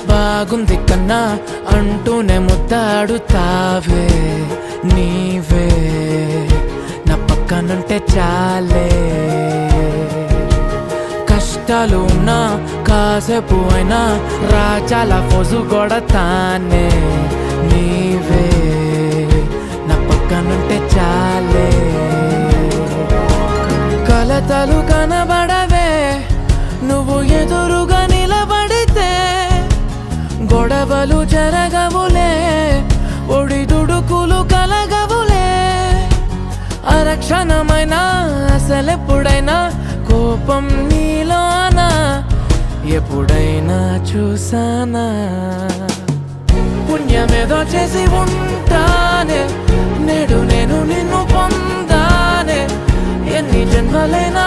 బాగుంది కన్నా అంటూనే ముద్దాడుతావే నీవే నా పక్కనుంటే చాలే కష్టాలు ఉన్నా కాసేపు అయినా రాజాల ఫోజు కొడతానే నీవే నా పక్కనుంటే చాలే కలతలు కనబడవే నువ్వు ఎదురుగా నిలబడితే గొడవలు జరగవులే ఒడిదుడుకులు కలగవులే అరక్షణమైనా అసలెప్పుడైనా కోపం నీలోనా ఎప్పుడైనా చూసానా పుణ్యమేదో చేసి ఉంటానే నేడు నేను నిన్ను పొందానే ఎన్ని జన్మలైనా